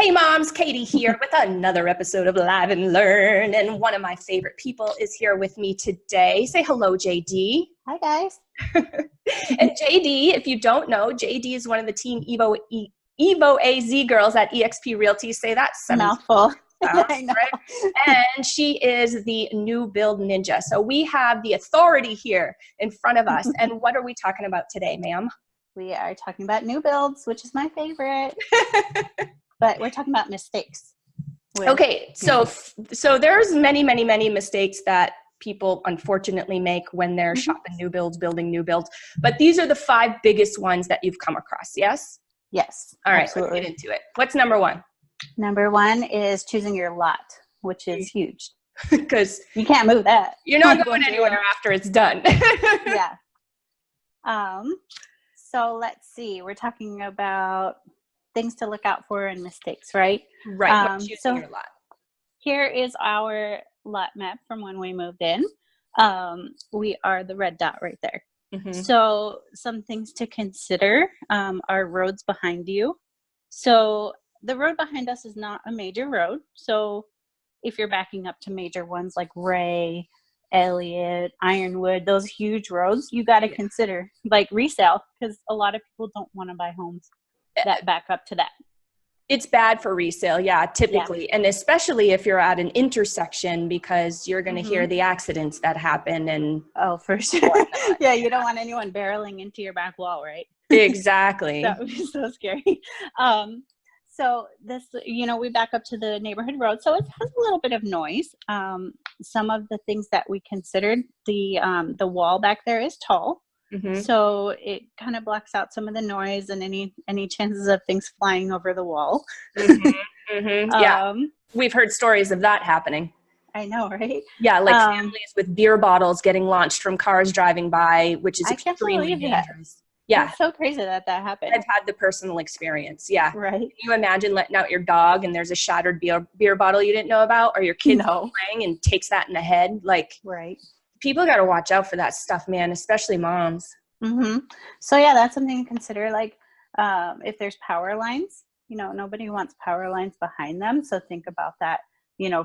Hey moms, Katie here with another episode of Live and Learn, and one of my favorite people is here with me today. Say hello, JD. Hi guys. And JD, if you don't know, JD is one of the Team Evo AZ girls at eXp Realty. Say that 7 Mouthful. I know. Right? And she is the new build ninja. So we have the authority here in front of us. And what are we talking about today, ma'am? We are talking about new builds, which is my favorite. But we're talking about mistakes. Okay, so there's many mistakes that people unfortunately make when they're shopping new builds, building new builds. But these are the 5 biggest ones that you've come across, yes? Yes. All right, absolutely. Let's get into it. What's number 1? Number 1 is choosing your lot, which is huge. Because you can't move that. You're not going anywhere after it's done. Yeah. So let's see. We're talking about things to look out for and mistakes, right? Right. Choosing your lot. Here is our lot map from when we moved in. We are the red dot right there. So some things to consider are roads behind you. So the road behind us is not a major road. So if you're backing up to major ones like Ray, Elliott, Ironwood, those huge roads, you got to consider like resale, because a lot of people don't want to buy homes that back up to that. It's bad for resale, typically. Yeah. And especially if you're at an intersection, because you're going to hear the accidents that happen. And oh, for sure. Yeah, you don't want anyone barreling into your back wall, right? Exactly. That would be so scary. So this, we back up to the neighborhood road, so it has a little bit of noise. Some of the things that we considered, the wall back there is tall. So it kind of blocks out some of the noise and any chances of things flying over the wall. Yeah, we've heard stories of that happening. I know, right? Yeah, like families with beer bottles getting launched from cars driving by, which is extremely dangerous. Yeah, it's so crazy that happened. I've had the personal experience. Yeah, right. Can you imagine letting out your dog and there's a shattered beer bottle you didn't know about, or your kid playing and takes that in the head? Like, right. People got to watch out for that stuff, man, especially moms. So yeah, that's something to consider. Like if there's power lines, nobody wants power lines behind them. So think about that,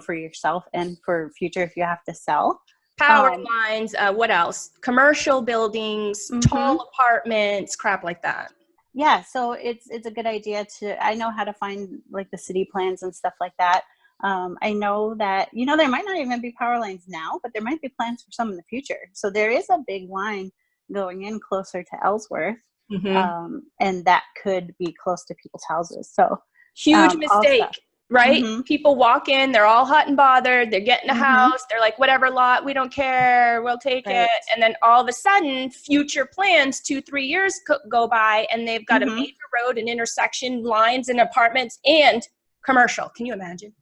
for yourself and for future if you have to sell. Power lines, what else? Commercial buildings, tall apartments, crap like that. Yeah, so it's a good idea I know how to find like the city plans and stuff like that. I know that, there might not even be power lines now, but there might be plans for some in the future. So there is a big line going in closer to Ellsworth, and that could be close to people's houses. So huge mistake, right? People walk in, they're all hot and bothered, they're getting a house, they're like, whatever lot, we don't care, we'll take it. And then all of a sudden, future plans 2-3 years go by, and they've got a major road and intersection, lines and apartments and commercial. Can you imagine?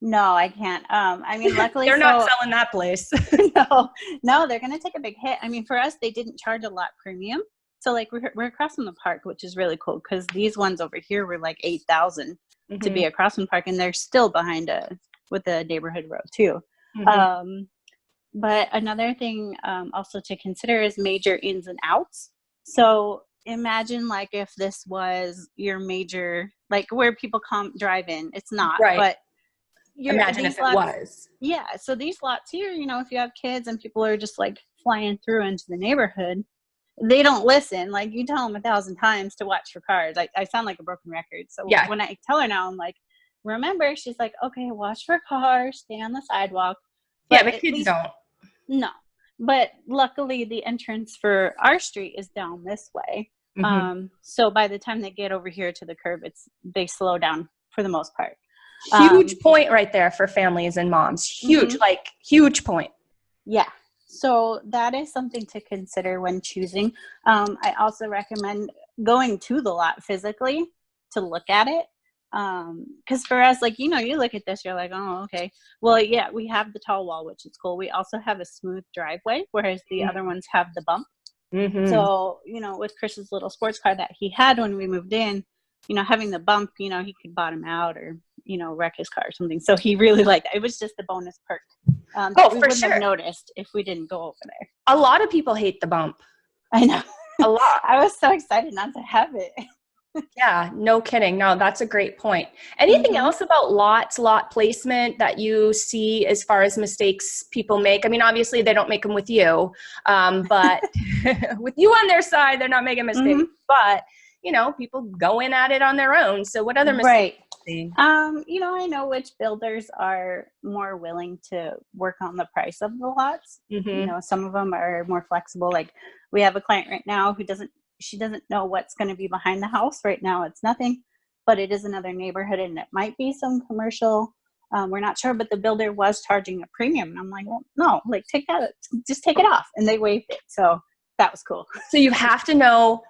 No, I can't. I mean, luckily they're not selling that place. No, they're going to take a big hit. I mean, for us, they didn't charge a lot premium. So like we're across from the park, which is really cool, because these ones over here were like $8,000 to be across from the park, and they're still behind with the neighborhood road too. But another thing also to consider is major ins and outs. So imagine like if this was your major, like where people drive in. It's not, but imagine if it was. Yeah. So these lots here, if you have kids and people are just like flying through into the neighborhood, they don't listen. Like you tell them 1,000 times to watch for cars. I sound like a broken record. So when I tell her now, I'm like, remember, she's like, okay, watch for cars, stay on the sidewalk. But kids don't. No. But luckily the entrance for our street is down this way. So by the time they get over here to the curb, they slow down for the most part. Huge point right there for families and moms. Huge, huge point. Yeah. So that is something to consider when choosing. I also recommend going to the lot physically to look at it. Because for us, like, you look at this, you're like, oh, okay. Well, yeah, we have the tall wall, which is cool. We also have a smooth driveway, whereas the other ones have the bump. So, with Chris's little sports car that he had when we moved in, having the bump, he could bottom out or, wreck his car or something. So he really liked it. It was just a bonus perk. We wouldn't have noticed if we didn't go over there. A lot of people hate the bump. I know. A lot. I was so excited not to have it. Yeah, no kidding. No, that's a great point. Anything else about lots, lot placement that you see as far as mistakes people make? I mean, obviously they don't make them with you, but with you on their side, they're not making mistakes. But, you know, people go in at it on their own. So what other mistakes do you see? You know, I know which builders are more willing to work on the price of the lots. You know, some of them are more flexible. Like we have a client right now who she doesn't know what's going to be behind the house right now. It's nothing, but it is another neighborhood and it might be some commercial. We're not sure, but the builder was charging a premium. And I'm like, well, no, like just take it off. And they waived it. So that was cool. So you have to know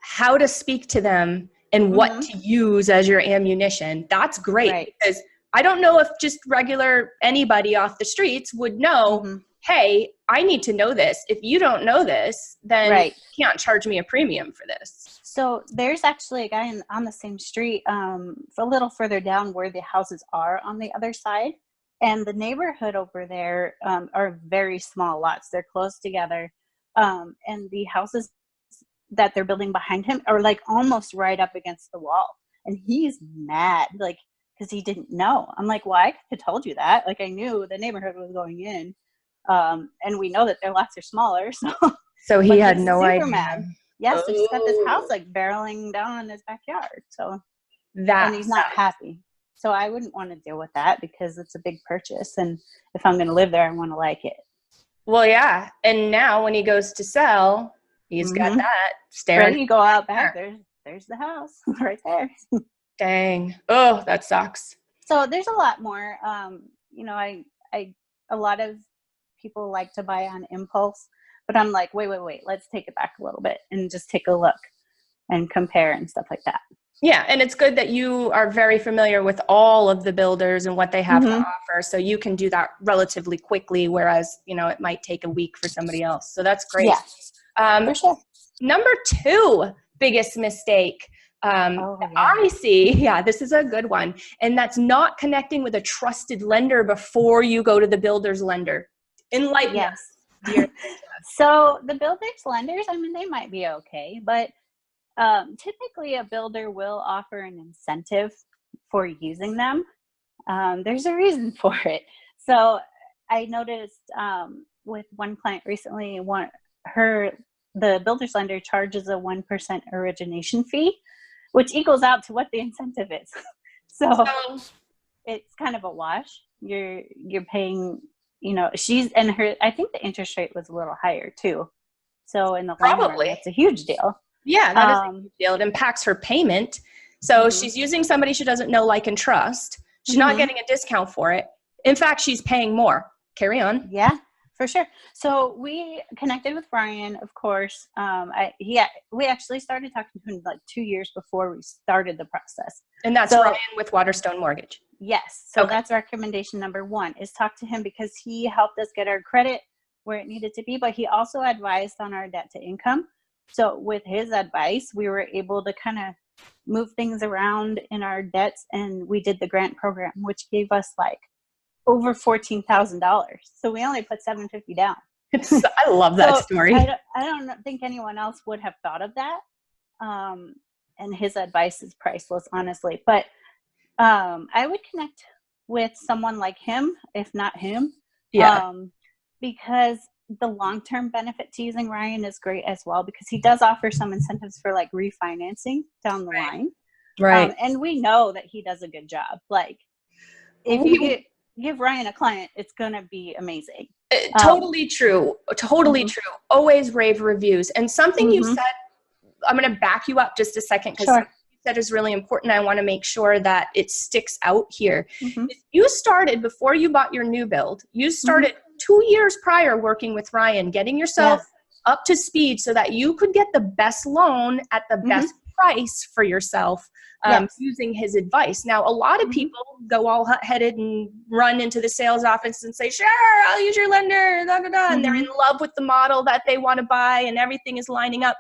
how to speak to them and what to use as your ammunition. That's great because I don't know if just regular anybody off the streets would know, hey, I need to know this. If you don't know this, then you can't charge me a premium for this. So there's actually a guy on the same street, a little further down where the houses are on the other side. And the neighborhood over there are very small lots. They're close together. And the houses that they're building behind him are like almost right up against the wall. And he's mad, like, because he didn't know. I'm like, well, I could have told you that. Like, I knew the neighborhood was going in. And we know that their lots are smaller. So he had no idea. Mad. Yes, so he's got this house like barreling down in his backyard. So and he's not happy. So I wouldn't want to deal with that because it's a big purchase. And if I'm going to live there, I want to like it. Well, yeah. And now when he goes to sell, he's got that staring. Right, you go out back, there's the house right there. Dang. Oh, that sucks. So there's a lot more. You know, a lot of people like to buy on impulse, but I'm like, wait, let's take it back a little bit and just take a look and compare and stuff like that. Yeah, and it's good that you are very familiar with all of the builders and what they have to offer, so you can do that relatively quickly, whereas, you know, it might take a week for somebody else. So that's great. Yeah, for sure. Number 2 biggest mistake I see, this is a good one, and that's not connecting with a trusted lender before you go to the builder's lender. Enlighten us. So the builder's lenders, I mean, they might be okay, but typically a builder will offer an incentive for using them. There's a reason for it. So I noticed with one client recently, the builder's lender charges a 1% origination fee, which equals out to what the incentive is. So it's kind of a wash. You're paying, you know, I think the interest rate was a little higher too. So in the long run, it's a huge deal. Yeah, that is a huge deal. It impacts her payment. So she's using somebody she doesn't know, like, and trust. She's not getting a discount for it. In fact, she's paying more. Carry on. Yeah, for sure. So we connected with Ryan, of course. We actually started talking to him like 2 years before we started the process. And that's Ryan with Waterstone Mortgage. Yes. So that's recommendation number 1 is talk to him because he helped us get our credit where it needed to be, but he also advised on our debt to income. So with his advice, we were able to kind of move things around in our debts, and we did the grant program, which gave us like over $14,000. So we only put $750 down. I love that story. I don't think anyone else would have thought of that. And his advice is priceless, honestly. But I would connect with someone like him, if not him. Yeah. Because the long-term benefit to using Ryan is great as well, because he does offer some incentives for like refinancing down the line. Right. And we know that he does a good job. Like if you give Ryan a client, it's going to be amazing. Totally true. Totally true. Always rave reviews. And something you said, I'm going to back you up just a second because something you said is really important. I want to make sure that it sticks out here. If you started before you bought your new build, you started 2 years prior working with Ryan, getting yourself up to speed so that you could get the best loan at the best price for yourself using his advice. Now, a lot of people go all hot-headed and run into the sales office and say, sure, I'll use your lender, da, da, da. And they're in love with the model that they want to buy and everything is lining up,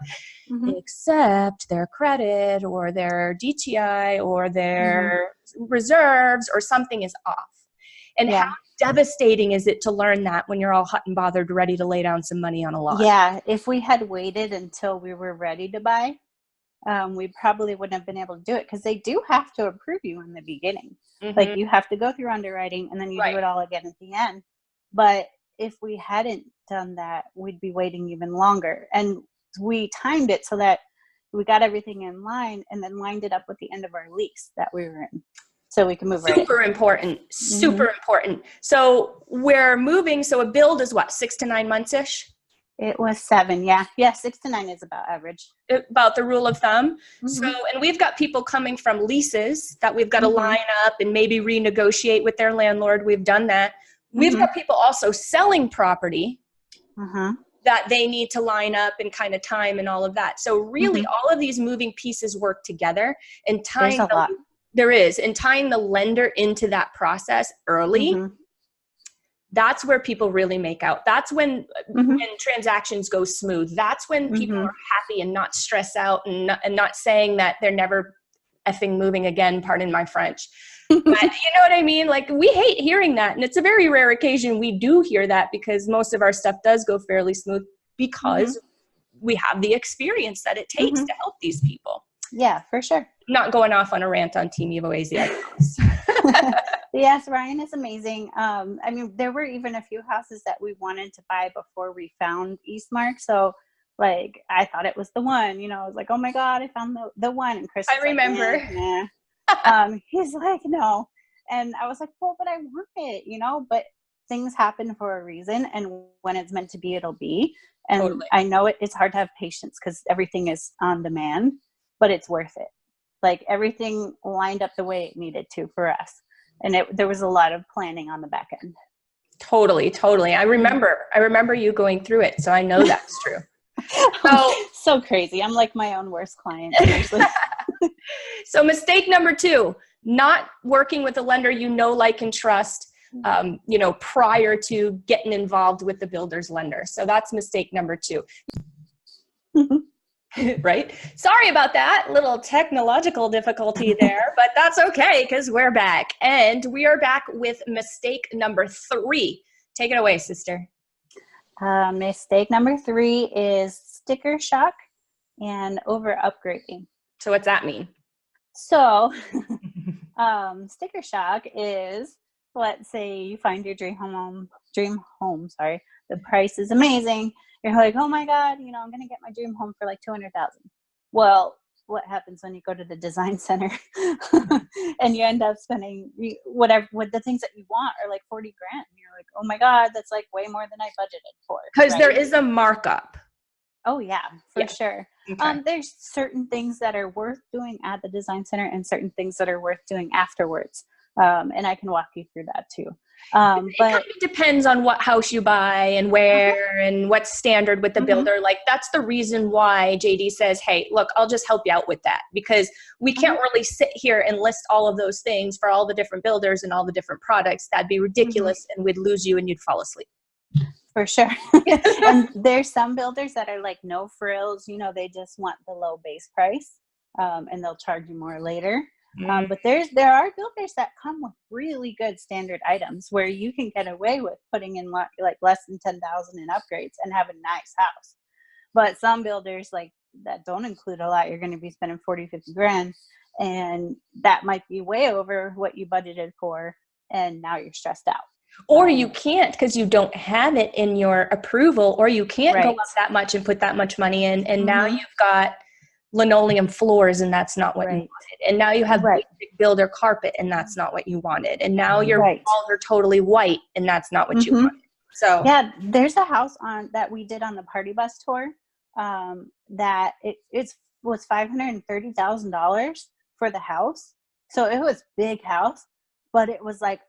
except their credit or their DTI or their reserves or something is off. And how devastating is it to learn that when you're all hot and bothered, ready to lay down some money on a lot? Yeah, if we had waited until we were ready to buy, we probably wouldn't have been able to do it, because they do have to approve you in the beginning. Like, you have to go through underwriting, and then you do it all again at the end. But if we hadn't done that, we'd be waiting even longer. And we timed it so that we got everything in line, and then lined it up with the end of our lease that we were in, so we can move right in. Super important. Super important. So we're moving. So a build is what, 6 to 9 months-ish? It was 7. Yeah. 6 to 9 is about average. About the rule of thumb. So, and we've got people coming from leases that we've got to line up and maybe renegotiate with their landlord. We've done that. We've got people also selling property that they need to line up and kind of time and all of that. So really all of these moving pieces work together, and tying tying the lender into that process early. That's where people really make out. That's when transactions go smooth. That's when people are happy and not stressed out, and not saying that they're never effing moving again, pardon my French. But you know what I mean? Like, we hate hearing that. And it's a very rare occasion we do hear that, because most of our stuff does go fairly smooth, because we have the experience that it takes to help these people. Yeah, for sure. Not going off on a rant on Team Evo AZ, I promise. Yes, Ryan is amazing. I mean, there were even a few houses that we wanted to buy before we found Eastmark. So, like, I thought it was the one. I was like, oh my God, I found the one. And Chris was remember. Like, nah. He's like, no. And I was like, well, but I want it, but things happen for a reason. And when it's meant to be, it'll be. And I know it's hard to have patience, because everything is on demand, but it's worth it. Like, everything lined up the way it needed to for us. And there was a lot of planning on the back end. Totally. I remember you going through it. So I know that's true. So crazy. I'm like my own worst client. So mistake number 2, not working with a lender like and trust, prior to getting involved with the builder's lender. So that's mistake number 2. Right? Sorry about that little technological difficulty there, but that's okay, because we're back. And we are back with mistake number 3. Take it away, sister. Mistake number 3 is sticker shock and over upgrading. So what's that mean? So sticker shock is, let's say you find your dream home, the price is amazing. You're like, oh my God, I'm going to get my dream home for like $200,000. Well, what happens when you go to the design center and you end up spending whatever with the things that you want are like $40,000? You're like, oh my God, that's like way more than I budgeted for. Because there is a markup. Oh yeah, for sure. Okay. There's certain things that are worth doing at the design center, and certain things that are worth doing afterwards. And I can walk you through that too. But it depends on what house you buy and where and what's standard with the builder. Like, that's the reason why JD says, hey, look, I'll just help you out with that, because we can't really sit here and list all of those things for all the different builders and all the different products. That'd be ridiculous, and we'd lose you and you'd fall asleep. For sure. And there's some builders that are like no frills, they just want the low base price, and they'll charge you more later. But there are builders that come with really good standard items where you can get away with putting in like less than $10,000 in upgrades and have a nice house. But some builders like that don't include a lot. You're going to be spending $40,000-$50,000, and that might be way over what you budgeted for, and now you're stressed out. Or you can't, because you don't have it in your approval, or you can't go up that much and put that much money in, and now you've got linoleum floors, and that's not what you wanted. And now you have basic builder carpet, and that's not what you wanted. And now your walls are totally white, and that's not what you wanted. So yeah, there's a house that we did on the party bus tour that it was $530,000 for the house. So it was big house, but it was like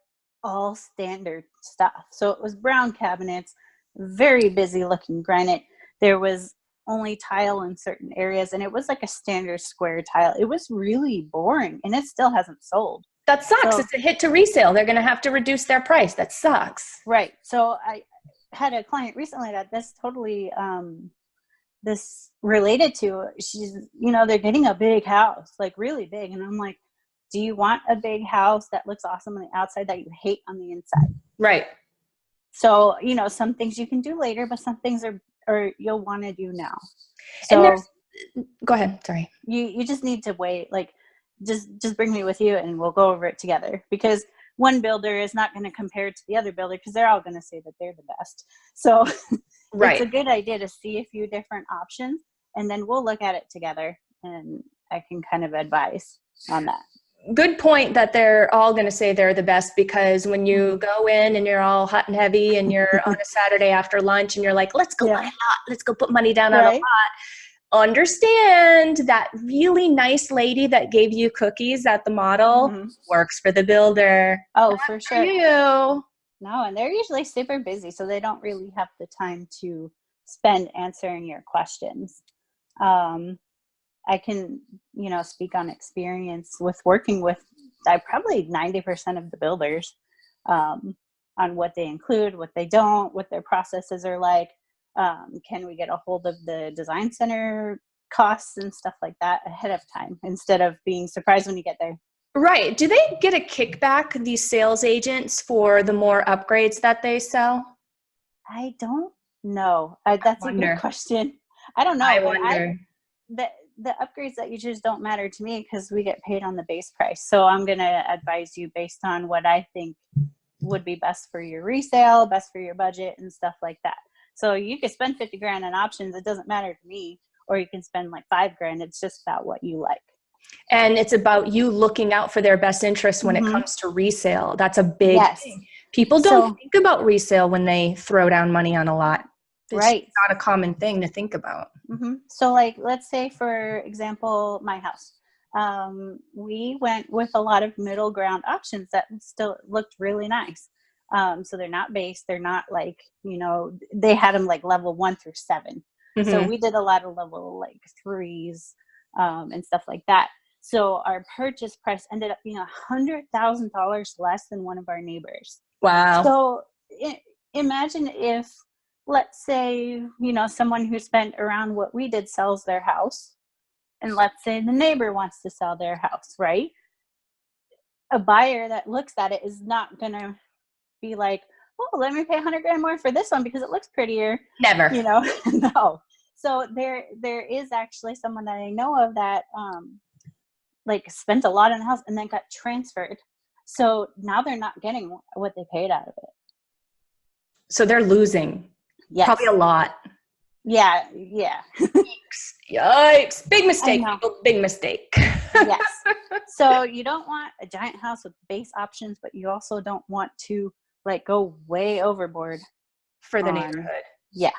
all standard stuff. So it was brown cabinets, very busy looking granite. There was only tile in certain areas, and it was like a standard square tile. It was really boring, and it still hasn't sold. That sucks. So, it's a hit to resale. They're going to have to reduce their price. That sucks. Right. So I had a client recently that this totally this related to. She's, they're getting a big house, like really big, and I'm like, do you want a big house that looks awesome on the outside that you hate on the inside? Right. So, some things you can do later, but some things are you'll want to do now. So, and there's go ahead. Sorry. You just need to wait. Like, just bring me with you and we'll go over it together, because one builder is not going to compare to the other builder because they're all going to say that they're the best. So it's a good idea to see a few different options, and then we'll look at it together and I can kind of advise on that. Good point that they're all going to say they're the best, because when you go in and you're all hot and heavy and you're on a Saturday after lunch and you're like, let's go buy a lot, let's go put money down on a lot. Understand that really nice lady that gave you cookies at the model works for the builder. Oh, for sure. You. No, and they're usually super busy, so they don't really have the time to spend answering your questions. I can, speak on experience with working with probably 90% of the builders on what they include, what they don't, what their processes are like. Can we get a hold of the design center costs and stuff like that ahead of time instead of being surprised when you get there? Right. Do they get a kickback, these sales agents, for the more upgrades that they sell? I don't know. That's a good question. I don't know. I wonder. The upgrades that you choose don't matter to me because we get paid on the base price. So I'm going to advise you based on what I think would be best for your resale, best for your budget and stuff like that. So you could spend 50 grand on options. It doesn't matter to me. Or you can spend like 5 grand. It's just about what you like. And it's about you looking out for their best interest when it comes to resale. That's a big thing. People don't think about resale when they throw down money on a lot. It's not a common thing to think about. So like, let's say for example, my house, we went with a lot of middle ground options that still looked really nice. So they're not base. They're not like, they had them like level 1 through 7. So we did a lot of level like 3s and stuff like that. So our purchase price ended up being $100,000 less than one of our neighbors. Wow. So imagine if, let's say, someone who spent around what we did sells their house, and let's say the neighbor wants to sell their house, right? A buyer that looks at it is not going to be like, oh, let me pay 100 grand more for this one because it looks prettier. Never. No. So there is actually someone that I know of that like spent a lot on the house and then got transferred. So now they're not getting what they paid out of it. So they're losing. Yes. Probably a lot. Yeah. Yikes. Big mistake, people. Big mistake. Yes. So you don't want a giant house with base options, but you also don't want to like go way overboard for the neighborhood. Yeah,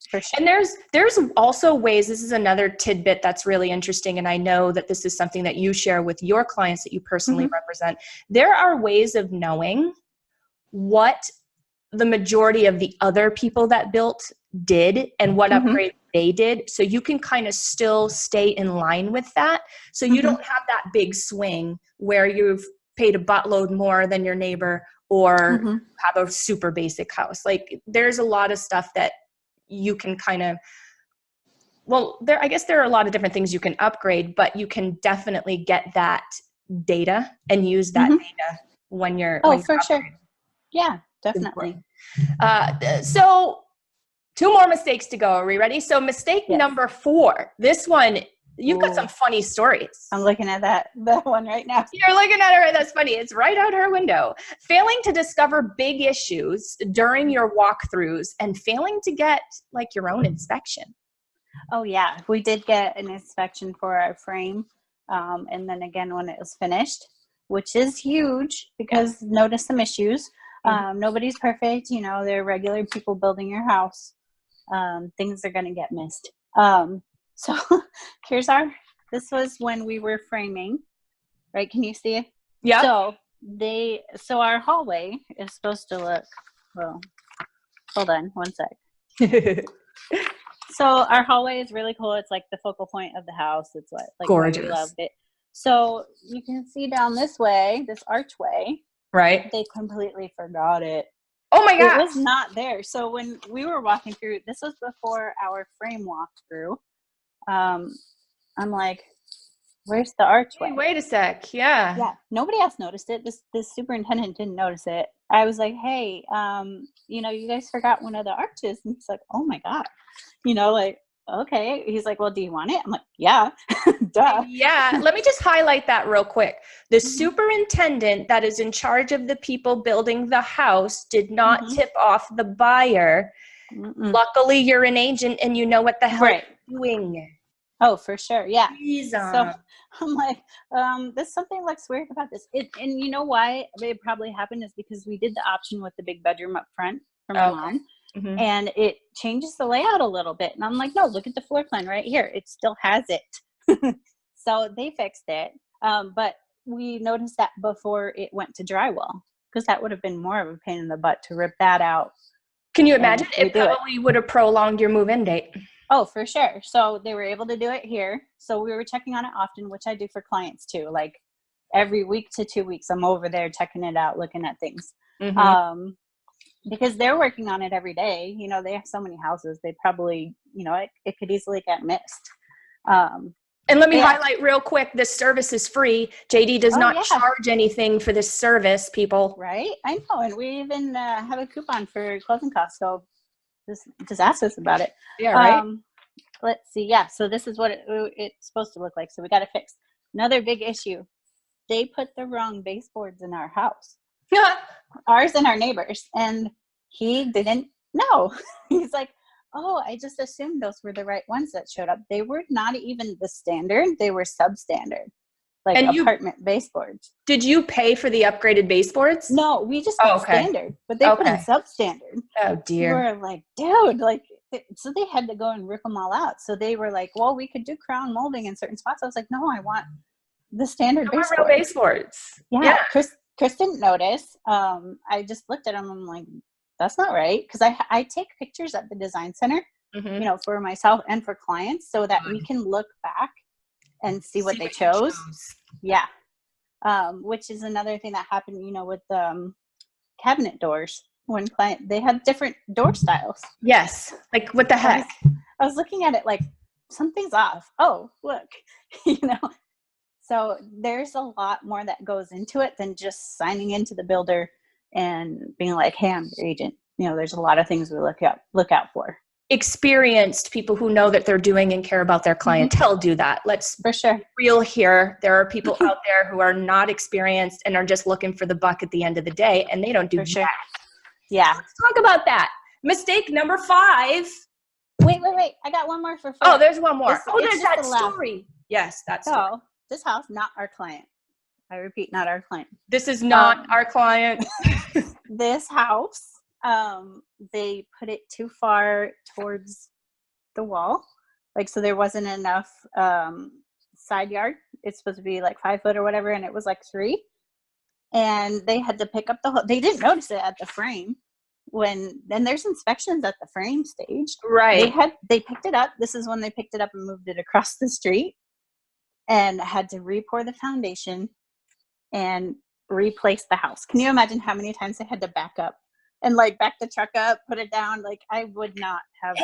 for sure. And there's also ways, this is another tidbit that's really interesting, and I know that this is something that you share with your clients that you personally represent. There are ways of knowing what the majority of the other people that built did and what upgrade they did. So you can kind of still stay in line with that. So you don't have that big swing where you've paid a buttload more than your neighbor or have a super basic house. Like there's a lot of stuff that you can kind of, I guess there are a lot of different things you can upgrade, but you can definitely get that data and use that data when you're for sure. Yeah, definitely. So 2 more mistakes to go. Are we ready? So mistake number 4, this one, you've got some funny stories. I'm looking at that one right now. You're looking at it. That's funny. It's right out her window. Failing to discover big issues during your walkthroughs and failing to get like your own inspection. Oh yeah. We did get an inspection for our frame. And then again, when it was finished, which is huge because noticed some issues. Nobody's perfect. They're regular people building your house. Things are going to get missed. So this was when we were framing, right? Can you see it? Yeah. So our hallway is supposed to look, well, hold on one sec. So our hallway is really cool. It's like the focal point of the house. It's like gorgeous. We loved it. So you can see down this way, this archway, right? They completely forgot it. Oh my God. It was not there. So when we were walking through, this was before our frame walkthrough. I'm like, where's the archway? Hey, wait a sec. Yeah. Nobody else noticed it. This superintendent didn't notice it. I was like, hey, you guys forgot one of the arches. And he's like, oh my God. okay. He's like, well, do you want it? I'm like, yeah, duh. Yeah. Let me just highlight that real quick. The superintendent that is in charge of the people building the house did not tip off the buyer. Luckily, you're an agent and you know what the hell you're doing. Oh, for sure. Yeah. Jeez, So I'm like, there's something looks weird about this. And you know why it probably happened is because we did the option with the big bedroom up front for my mom. And it changes the layout a little bit. And I'm like, no, look at the floor plan right here. It still has it. So they fixed it. But we noticed that before it went to drywall, because that would have been more of a pain in the butt to rip that out. Can you imagine? It probably would have prolonged your move-in date. Oh, for sure. So they were able to do it here. So we were checking on it often, which I do for clients too. Like every week to 2 weeks, I'm over there checking it out, looking at things. Because they're working on it every day. You know, they have so many houses. They probably, you know, it could easily get missed. And let me highlight real quick, this service is free. JD does not charge anything for this service, people. Right? I know. And we even have a coupon for closing costs. So just ask us about it. Yeah, right? Let's see. Yeah. So this is what it's supposed to look like. So we got to fix. Another big issue. They put the wrong baseboards in our house. Ours and our neighbors. And he didn't know. He's like, oh, I just assumed those were the right ones that showed up. They were not even the standard. They were substandard, like apartment baseboards. Did you pay for the upgraded baseboards? No, we just got standard, but they put in substandard. Oh, dear. We're like, dude, like, so they had to go and rip them all out. So they were like, well, we could do crown molding in certain spots. I was like, no, I want the standard baseboards. Yeah. Chris didn't notice. I just looked at him. I'm like, that's not right. Because I take pictures at the design center, you know, for myself and for clients so that we can look back and see what they chose. Yeah. Which is another thing that happened, you know, with cabinet doors. When they had different door styles. Yes. Like, what the heck? I was looking at it like, something's off. Oh, look, you know. So there's a lot more that goes into it than just signing into the builder and being like, hey, I'm your agent. You know, there's a lot of things we look out for. Experienced people who know that they're doing and care about their clientele do that. Let's for sure. Be real here. There are people out there who are not experienced and are just looking for the buck at the end of the day, and they don't do that. Yeah. Let's talk about that. Mistake number 5. Wait. I got one more for 4. Oh, there's one more. There's that story. Yes, that's so. This house, not our client. I repeat, not our client. This is not our client. This house, they put it too far towards the wall. Like, so there wasn't enough side yard. It's supposed to be like 5 foot or whatever, and it was like 3. And they had to pick up the whole, they didn't notice it at the frame. Then there's inspections at the frame stage. Right. They picked it up. This is when they picked it up and moved it across the street. And had to re-pour the foundation and replace the house. Can you imagine how many times they had to back up and like back the truck up, put it down? Like I would not have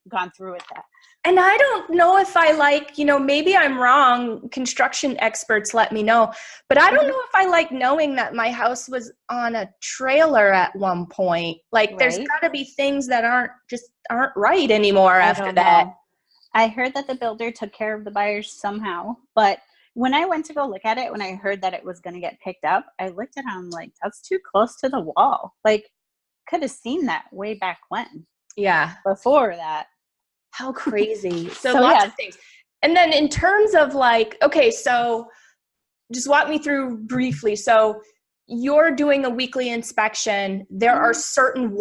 gone through with that. And I don't know if I like, you know, maybe I'm wrong. Construction experts let me know. But I don't know if I like knowing that my house was on a trailer at one point. Like there's got to be things that aren't right anymore after that. I heard that the builder took care of the buyers somehow, but when I went to go look at it, when I heard that it was going to get picked up, I looked at him like, that's too close to the wall. Like, could have seen that way back when. Yeah. Before that. How crazy. So lots of things. And then in terms of like, okay, so just walk me through briefly. So you're doing a weekly inspection. There are certain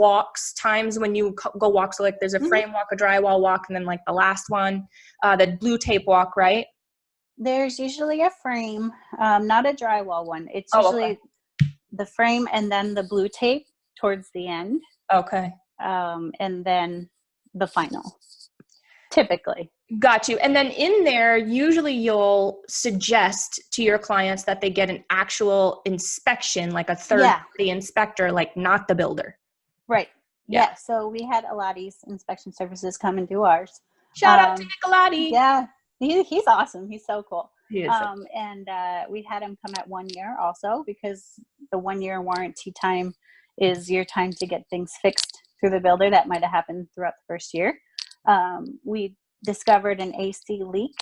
times when you go walk. So like there's a frame walk, a drywall walk, and then like the last one, the blue tape walk, right? There's usually a frame, not a drywall one. It's usually the frame and then the blue tape towards the end. Okay. And then the final, typically. Got you. And then in there, usually you'll suggest to your clients that they get an actual inspection, like a third-party inspector, like not the builder. Right. Yeah. So we had Eladi's inspection services come and do ours. Shout out to Nicolati. Yeah. He's awesome. He's so cool. He is and we had him come at 1 year also, because the 1 year warranty time is your time to get things fixed through the builder that might have happened throughout the first year. We discovered an AC leak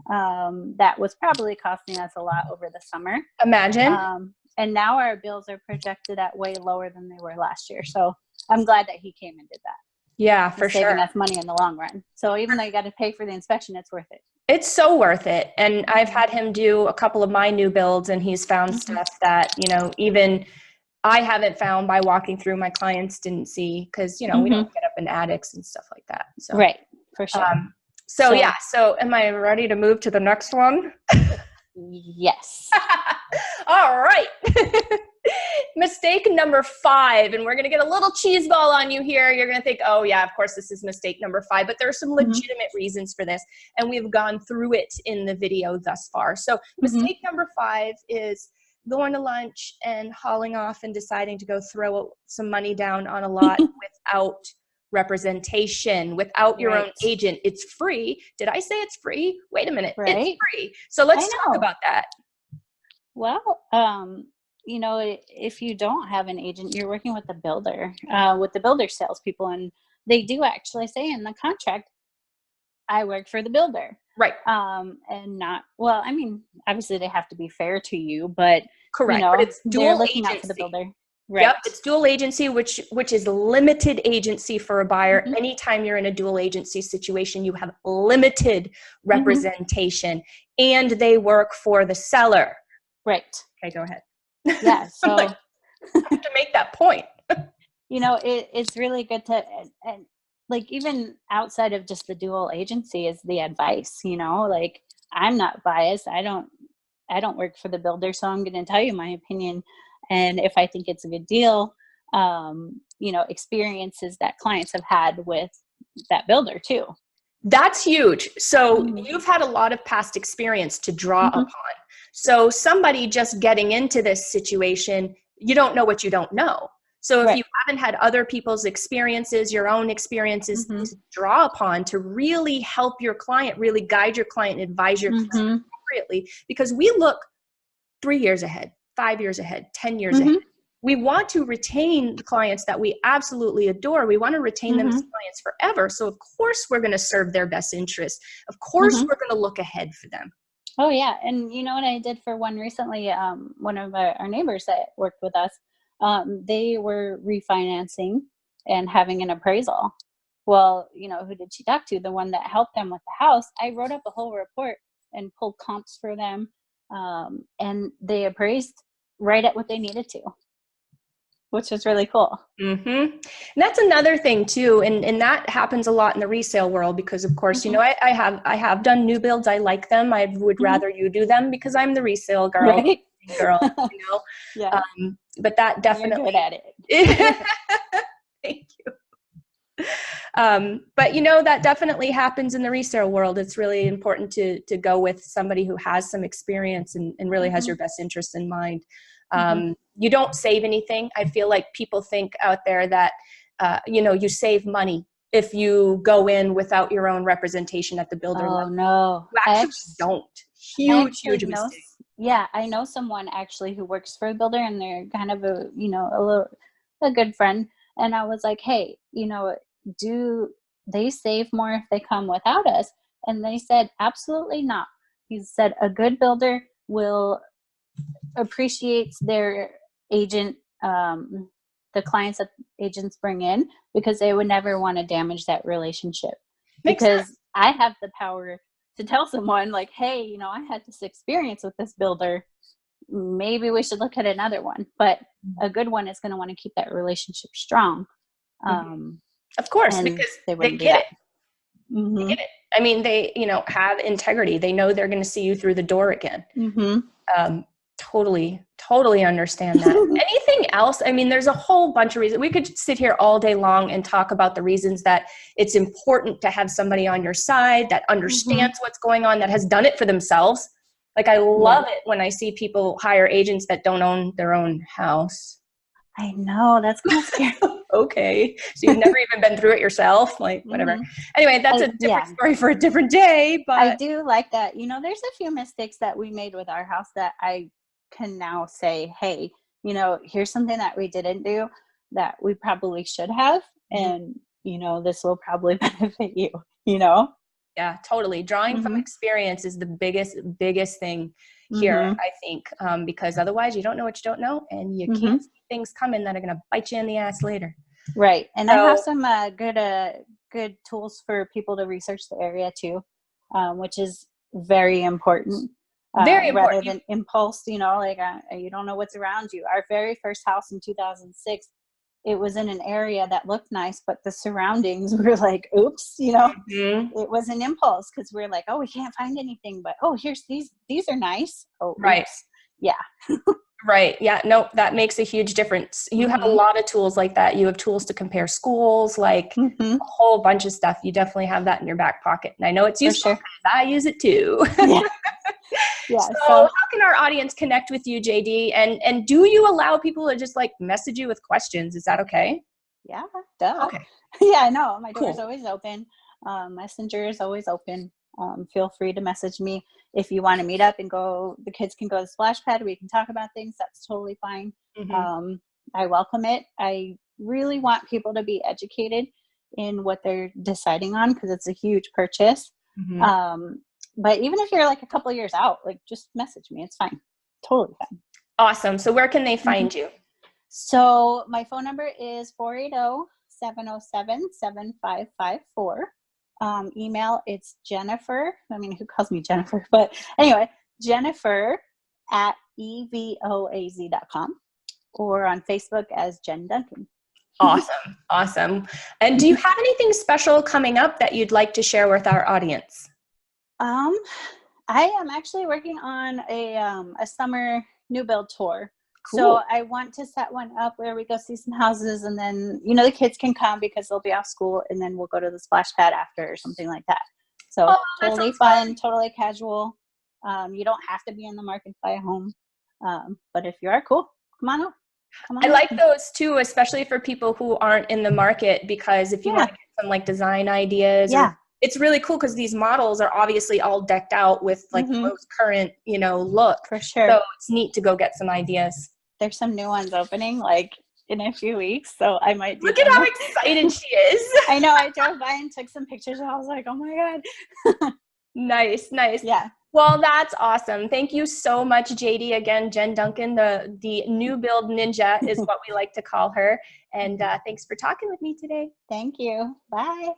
that was probably costing us a lot over the summer. Imagine. And now our bills are projected at way lower than they were last year. So I'm glad that he came and did that. Yeah, for sure. Saving us money in the long run. So even though you got to pay for the inspection, it's worth it. It's so worth it. And I've had him do a couple of my new builds, and he's found stuff that, you know, even I haven't found by walking through, my clients didn't see, because, you know, we don't get up in attics and stuff like that. So, right, for sure. So yeah, so am I ready to move to the next one? Yes. All right. Mistake number 5, and we're going to get a little cheese ball on you here. You're going to think, oh yeah, of course this is mistake number 5, but there are some legitimate reasons for this, and we've gone through it in the video thus far. So mistake number 5 is going to lunch and hauling off and deciding to go throw some money down on a lot without representation, without your own agent. It's free. Did I say it's free? Wait a minute. It's free. So let's talk about that. Well, you know, if you don't have an agent, you're working with the builder, with the builder salespeople, and they do actually say in the contract, I work for the builder. Right. And not, well, I mean, obviously they have to be fair to you, but correct. You know, but it's dual agency. Out for the builder. Right. Yep, it's dual agency, which is limited agency for a buyer. Anytime you're in a dual agency situation, you have limited representation, and they work for the seller. Right. Okay, go ahead. Yeah. So I have to make that point. You know, it's really good to, and like even outside of just the dual agency is the advice, you know, like I'm not biased. I don't work for the builder, so I'm going to tell you my opinion. And if I think it's a good deal, you know, experiences that clients have had with that builder too. That's huge. So you've had a lot of past experience to draw upon. So somebody just getting into this situation, you don't know what you don't know. So if you haven't had other people's experiences, your own experiences to draw upon to really help your client, really guide your client, and advise your client appropriately, because we look 3 years ahead, 5 years ahead, 10 years ahead. We want to retain the clients that we absolutely adore. We want to retain them as clients forever. So of course we're going to serve their best interests. Of course we're going to look ahead for them. Oh yeah. And you know what I did for one recently, one of our neighbors that worked with us, they were refinancing and having an appraisal. Well, you know, who did she talk to? The one that helped them with the house. I wrote up a whole report and pulled comps for them. And they appraised right at what they needed to, which is really cool. And that's another thing too. And that happens a lot in the resale world, because of course, you know, I have done new builds. I like them. I would rather you do them because I'm the resale girl, you know? Yeah. But that definitely. You're good at it. Thank you. But you know, that definitely happens in the resale world. It's really important to go with somebody who has some experience and really has your best interest in mind. You don't save anything. I feel like people think out there that, you know, you save money if you go in without your own representation at the builder level. No. You actually don't. Huge mistake. Yeah, I know someone actually who works for a builder, and they're kind of a good friend. And I was like, hey, you know, do they save more if they come without us? And they said, absolutely not. He said a good builder will appreciate their agent, the clients that agents bring in, because they would never want to damage that relationship. Because I have the power to tell someone like, hey, you know, I had this experience with this builder. Maybe we should look at another one. But a good one is going to want to keep that relationship strong. Of course, because they get it. They get it. I mean, they, you know, have integrity. They know they're going to see you through the door again. Totally understand that. Anything else? I mean, there's a whole bunch of reasons. We could sit here all day long and talk about the reasons that it's important to have somebody on your side that understands what's going on, that has done it for themselves. Like, I love it when I see people hire agents that don't own their own house. I know, that's kind of scary. Okay. So you've never even been through it yourself? Like, whatever. Anyway, that's a different story for a different day. But I do like that. You know, there's a few mistakes that we made with our house that I can now say, hey, you know, here's something that we didn't do that we probably should have. And, you know, this will probably benefit you, you know? Yeah, totally. Drawing from experience is the biggest thing here, I think, because otherwise you don't know what you don't know, and you can't see things coming that are going to bite you in the ass later. Right. And I have some good tools for people to research the area too, which is very important. Very important. Rather than impulse, you know, like you don't know what's around you. Our very first house in 2006, it was in an area that looked nice, but the surroundings were like, oops, you know, it was an impulse because we're like, oh, we can't find anything, but oh, here's these are nice. Oh, right. Oops. Yeah. Right. Yeah. No, that makes a huge difference. You have a lot of tools like that. You have tools to compare schools, like a whole bunch of stuff. You definitely have that in your back pocket. And I know it's useful because I use it too. Yeah. Yeah. So how can our audience connect with you, JD? And do you allow people to just like message you with questions? Is that okay? Yeah. Duh. Okay. Yeah, no, my door's always open. Messenger is always open. Feel free to message me if you want to meet up and go. The kids can go to the splash pad. We can talk about things. That's totally fine. I welcome it. I really want people to be educated in what they're deciding on because it's a huge purchase. But even if you're like a couple of years out, like just message me. It's fine. Totally fine. Awesome. So where can they find you? So my phone number is 480-707-7554. Email, it's Jennifer. I mean, who calls me Jennifer? But anyway, Jennifer@evoaz.com or on Facebook as Jen Duncan. Awesome. Awesome. And do you have anything special coming up that you'd like to share with our audience? I am actually working on a summer new build tour. Cool. So I want to set one up where we go see some houses and then, you know, the kids can come because they'll be off school and then we'll go to the splash pad after or something like that. So totally fun, totally casual. You don't have to be in the market to buy a home. But if you are, cool, come on up. I like those too, especially for people who aren't in the market, because if you want to get some like design ideas, it's really cool because these models are obviously all decked out with like the most current, you know, look. For sure. So it's neat to go get some ideas. There's some new ones opening like in a few weeks, so I might do Look at how excited she is. I know. I drove by and took some pictures and I was like, oh my God. Nice. Yeah. Well, that's awesome. Thank you so much, JD. Again, Jen Duncan, the new build ninja is what we like to call her. And thanks for talking with me today. Thank you. Bye.